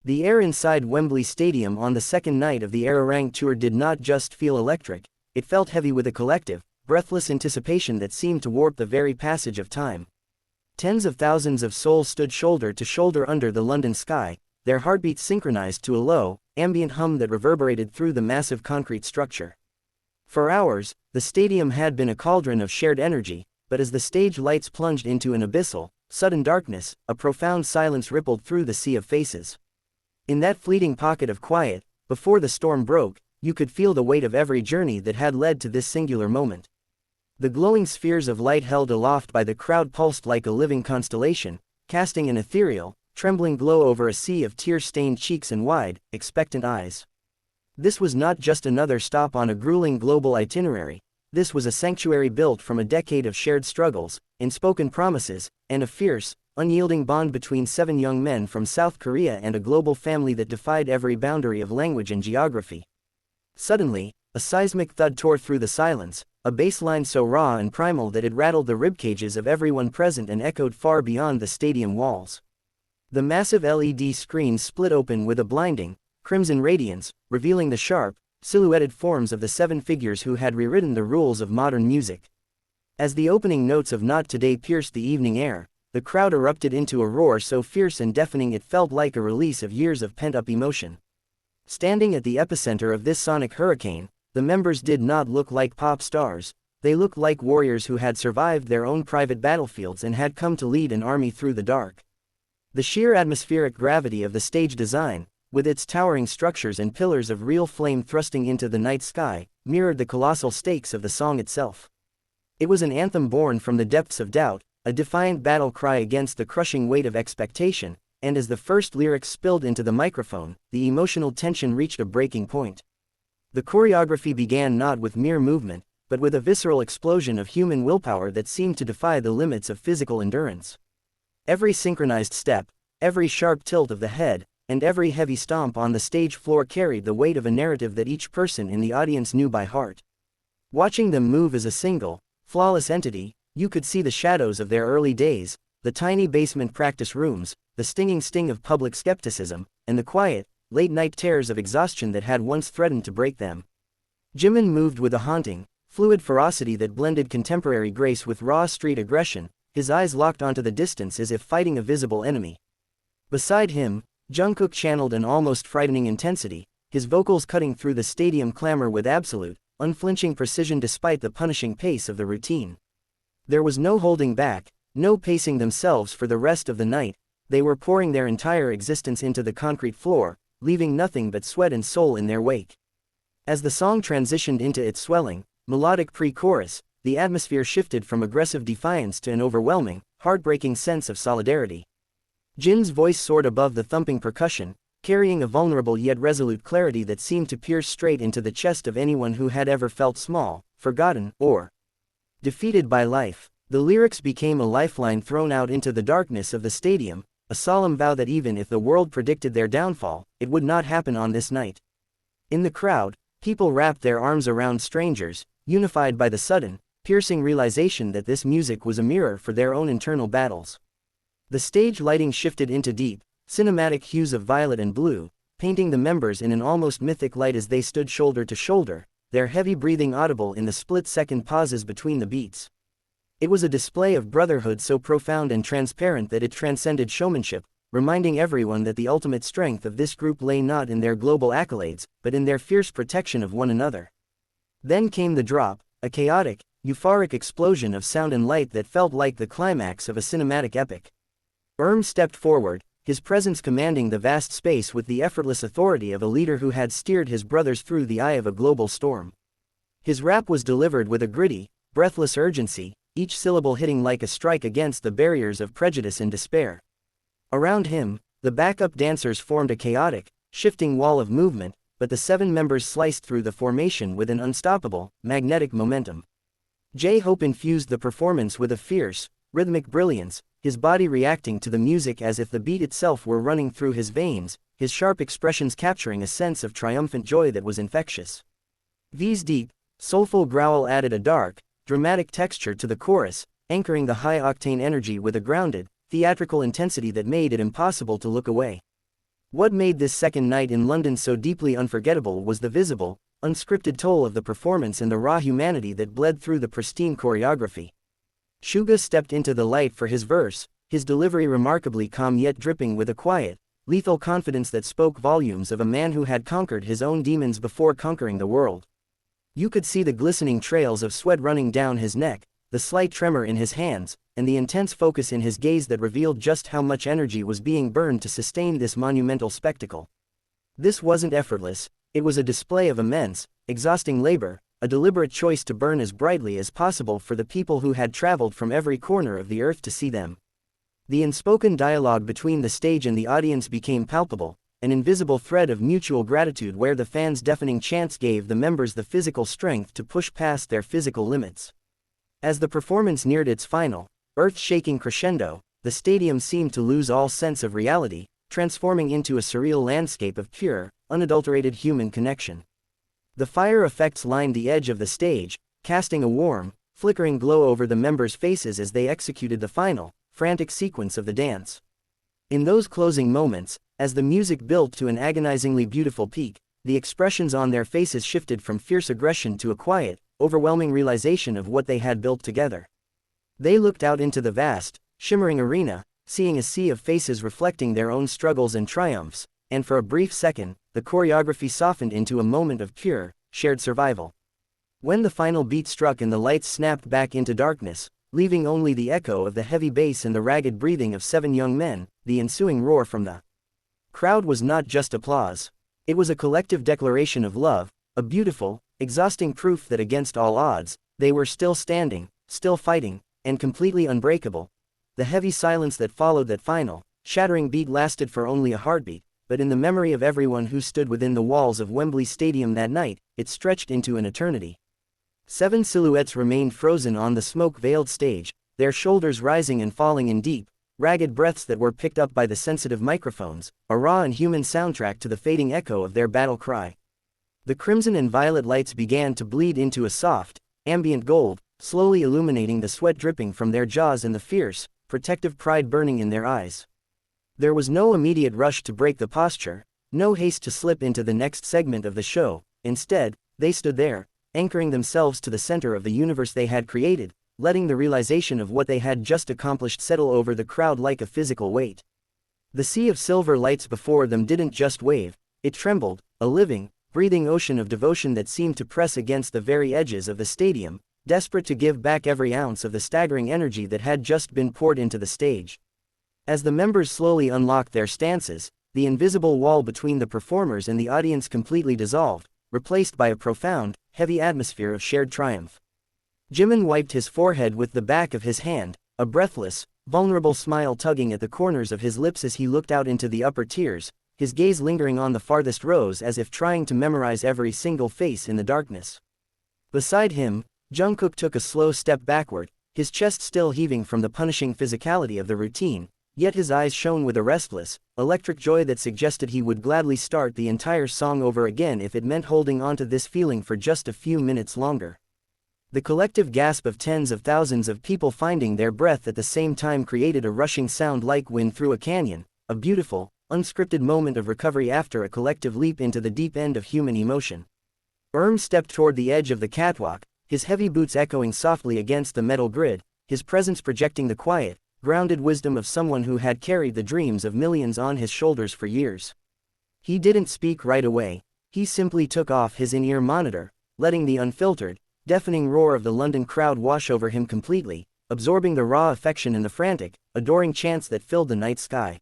The air inside Wembley Stadium on the second night of the ARIRANG tour did not just feel electric, it felt heavy with a collective, breathless anticipation that seemed to warp the very passage of time. Tens of thousands of souls stood shoulder to shoulder under the London sky, their heartbeats synchronized to a low, ambient hum that reverberated through the massive concrete structure. For hours, the stadium had been a cauldron of shared energy, but as the stage lights plunged into an abyssal, sudden darkness, a profound silence rippled through the sea of faces. In that fleeting pocket of quiet, before the storm broke, you could feel the weight of every journey that had led to this singular moment. The glowing spheres of light held aloft by the crowd pulsed like a living constellation, casting an ethereal, trembling glow over a sea of tear-stained cheeks and wide, expectant eyes. This was not just another stop on a grueling global itinerary, this was a sanctuary built from a decade of shared struggles, unspoken promises, and a fierce, unyielding bond between 7 young men from South Korea and a global family that defied every boundary of language and geography. Suddenly, a seismic thud tore through the silence, a bass line so raw and primal that it rattled the ribcages of everyone present and echoed far beyond the stadium walls. The massive LED screen split open with a blinding, crimson radiance, revealing the sharp, silhouetted forms of the 7 figures who had rewritten the rules of modern music. As the opening notes of Not Today pierced the evening air, the crowd erupted into a roar so fierce and deafening it felt like a release of years of pent-up emotion. Standing at the epicenter of this sonic hurricane, the members did not look like pop stars, they looked like warriors who had survived their own private battlefields and had come to lead an army through the dark. The sheer atmospheric gravity of the stage design, with its towering structures and pillars of real flame thrusting into the night sky, mirrored the colossal stakes of the song itself. It was an anthem born from the depths of doubt, a defiant battle cry against the crushing weight of expectation, and as the first lyrics spilled into the microphone, the emotional tension reached a breaking point. The choreography began not with mere movement, but with a visceral explosion of human willpower that seemed to defy the limits of physical endurance. Every synchronized step, every sharp tilt of the head, and every heavy stomp on the stage floor carried the weight of a narrative that each person in the audience knew by heart. Watching them move as a single, flawless entity, you could see the shadows of their early days, the tiny basement practice rooms, the stinging sting of public skepticism, and the quiet, late-night terrors of exhaustion that had once threatened to break them. Jimin moved with a haunting, fluid ferocity that blended contemporary grace with raw street aggression, his eyes locked onto the distance as if fighting a visible enemy. Beside him, Jungkook channeled an almost frightening intensity, his vocals cutting through the stadium clamor with absolute, unflinching precision despite the punishing pace of the routine. There was no holding back, no pacing themselves for the rest of the night, they were pouring their entire existence into the concrete floor, leaving nothing but sweat and soul in their wake. As the song transitioned into its swelling, melodic pre-chorus, the atmosphere shifted from aggressive defiance to an overwhelming, heartbreaking sense of solidarity. Jin's voice soared above the thumping percussion, carrying a vulnerable yet resolute clarity that seemed to pierce straight into the chest of anyone who had ever felt small, forgotten, or defeated by life. The lyrics became a lifeline thrown out into the darkness of the stadium, a solemn vow that even if the world predicted their downfall, it would not happen on this night. In the crowd, people wrapped their arms around strangers, unified by the sudden, piercing realization that this music was a mirror for their own internal battles. The stage lighting shifted into deep, cinematic hues of violet and blue, painting the members in an almost mythic light as they stood shoulder to shoulder, their heavy breathing audible in the split-second pauses between the beats. It was a display of brotherhood so profound and transparent that it transcended showmanship, reminding everyone that the ultimate strength of this group lay not in their global accolades, but in their fierce protection of one another. Then came the drop, a chaotic, euphoric explosion of sound and light that felt like the climax of a cinematic epic. Stepped forward, his presence commanding the vast space with the effortless authority of a leader who had steered his brothers through the eye of a global storm. His rap was delivered with a gritty, breathless urgency, each syllable hitting like a strike against the barriers of prejudice and despair. Around him, the backup dancers formed a chaotic, shifting wall of movement, but the 7 members sliced through the formation with an unstoppable, magnetic momentum. J-Hope infused the performance with a fierce, rhythmic brilliance, his body reacting to the music as if the beat itself were running through his veins, his sharp expressions capturing a sense of triumphant joy that was infectious. V's deep, soulful growl added a dark, dramatic texture to the chorus, anchoring the high-octane energy with a grounded, theatrical intensity that made it impossible to look away. What made this second night in London so deeply unforgettable was the visible, unscripted toll of the performance and the raw humanity that bled through the pristine choreography. Suga stepped into the light for his verse, his delivery remarkably calm yet dripping with a quiet, lethal confidence that spoke volumes of a man who had conquered his own demons before conquering the world. You could see the glistening trails of sweat running down his neck, the slight tremor in his hands, and the intense focus in his gaze that revealed just how much energy was being burned to sustain this monumental spectacle. This wasn't effortless, it was a display of immense, exhausting labor, a deliberate choice to burn as brightly as possible for the people who had traveled from every corner of the earth to see them. The unspoken dialogue between the stage and the audience became palpable, an invisible thread of mutual gratitude where the fans' deafening chants gave the members the physical strength to push past their physical limits. As the performance neared its final, earth-shaking crescendo, the stadium seemed to lose all sense of reality, transforming into a surreal landscape of pure, unadulterated human connection. The fire effects lined the edge of the stage, casting a warm, flickering glow over the members' faces as they executed the final, frantic sequence of the dance. In those closing moments, as the music built to an agonizingly beautiful peak, the expressions on their faces shifted from fierce aggression to a quiet, overwhelming realization of what they had built together. They looked out into the vast, shimmering arena, seeing a sea of faces reflecting their own struggles and triumphs, and for a brief second, the choreography softened into a moment of pure, shared survival. When the final beat struck and the lights snapped back into darkness, leaving only the echo of the heavy bass and the ragged breathing of 7 young men, the ensuing roar from the crowd was not just applause. It was a collective declaration of love, a beautiful, exhausting proof that against all odds, they were still standing, still fighting, and completely unbreakable. The heavy silence that followed that final, shattering beat lasted for only a heartbeat, but in the memory of everyone who stood within the walls of Wembley Stadium that night, it stretched into an eternity. 7 silhouettes remained frozen on the smoke-veiled stage, their shoulders rising and falling in deep, ragged breaths that were picked up by the sensitive microphones, a raw and human soundtrack to the fading echo of their battle cry. The crimson and violet lights began to bleed into a soft, ambient gold, slowly illuminating the sweat dripping from their jaws and the fierce, protective pride burning in their eyes. There was no immediate rush to break the posture, no haste to slip into the next segment of the show. Instead, they stood there, anchoring themselves to the center of the universe they had created, letting the realization of what they had just accomplished settle over the crowd like a physical weight. The sea of silver lights before them didn't just wave, it trembled, a living, breathing ocean of devotion that seemed to press against the very edges of the stadium, desperate to give back every ounce of the staggering energy that had just been poured into the stage. As the members slowly unlocked their stances, the invisible wall between the performers and the audience completely dissolved, replaced by a profound, heavy atmosphere of shared triumph. Jimin wiped his forehead with the back of his hand, a breathless, vulnerable smile tugging at the corners of his lips as he looked out into the upper tiers, his gaze lingering on the farthest rows as if trying to memorize every single face in the darkness. Beside him, Jungkook took a slow step backward, his chest still heaving from the punishing physicality of the routine, yet his eyes shone with a restless, electric joy that suggested he would gladly start the entire song over again if it meant holding onto this feeling for just a few minutes longer. The collective gasp of tens of thousands of people finding their breath at the same time created a rushing sound like wind through a canyon, a beautiful, unscripted moment of recovery after a collective leap into the deep end of human emotion. Stepped toward the edge of the catwalk, his heavy boots echoing softly against the metal grid, his presence projecting the quiet, grounded wisdom of someone who had carried the dreams of millions on his shoulders for years. He didn't speak right away, he simply took off his in-ear monitor, letting the unfiltered, deafening roar of the London crowd wash over him completely, absorbing the raw affection and the frantic, adoring chants that filled the night sky.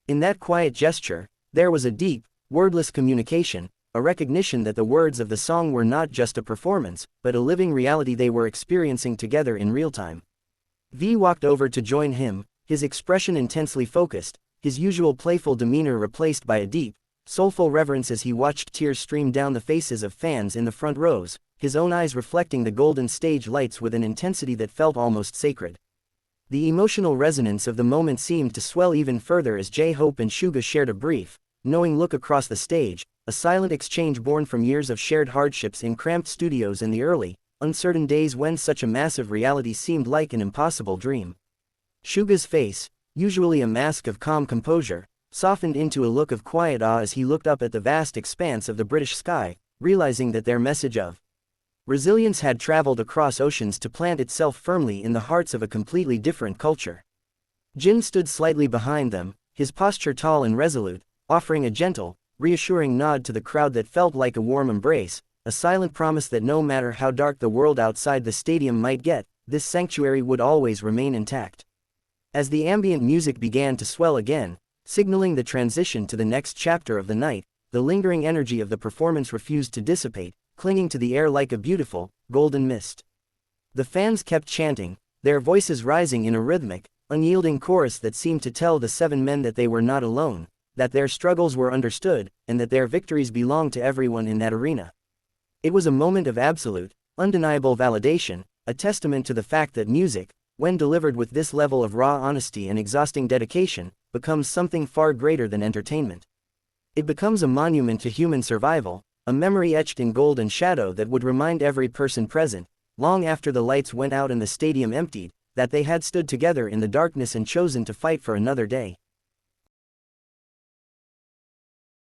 In that quiet gesture, there was a deep, wordless communication, a recognition that the words of the song were not just a performance, but a living reality they were experiencing together in real time. V walked over to join him, his expression intensely focused, his usual playful demeanor replaced by a deep, soulful reverence as he watched tears stream down the faces of fans in the front rows, his own eyes reflecting the golden stage lights with an intensity that felt almost sacred. The emotional resonance of the moment seemed to swell even further as J-Hope and Suga shared a brief, knowing look across the stage, a silent exchange born from years of shared hardships in cramped studios in the early, uncertain days when such a massive reality seemed like an impossible dream. Suga's face, usually a mask of calm composure, softened into a look of quiet awe as he looked up at the vast expanse of the British sky, realizing that their message of resilience had traveled across oceans to plant itself firmly in the hearts of a completely different culture. Jin stood slightly behind them, his posture tall and resolute, offering a gentle, reassuring nod to the crowd that felt like a warm embrace, a silent promise that no matter how dark the world outside the stadium might get, this sanctuary would always remain intact. As the ambient music began to swell again, signaling the transition to the next chapter of the night, the lingering energy of the performance refused to dissipate, clinging to the air like a beautiful, golden mist. The fans kept chanting, their voices rising in a rhythmic, unyielding chorus that seemed to tell the 7 men that they were not alone, that their struggles were understood, and that their victories belonged to everyone in that arena. It was a moment of absolute, undeniable validation, a testament to the fact that music, when delivered with this level of raw honesty and exhausting dedication, becomes something far greater than entertainment. It becomes a monument to human survival, a memory etched in gold and shadow that would remind every person present, long after the lights went out and the stadium emptied, that they had stood together in the darkness and chosen to fight for another day.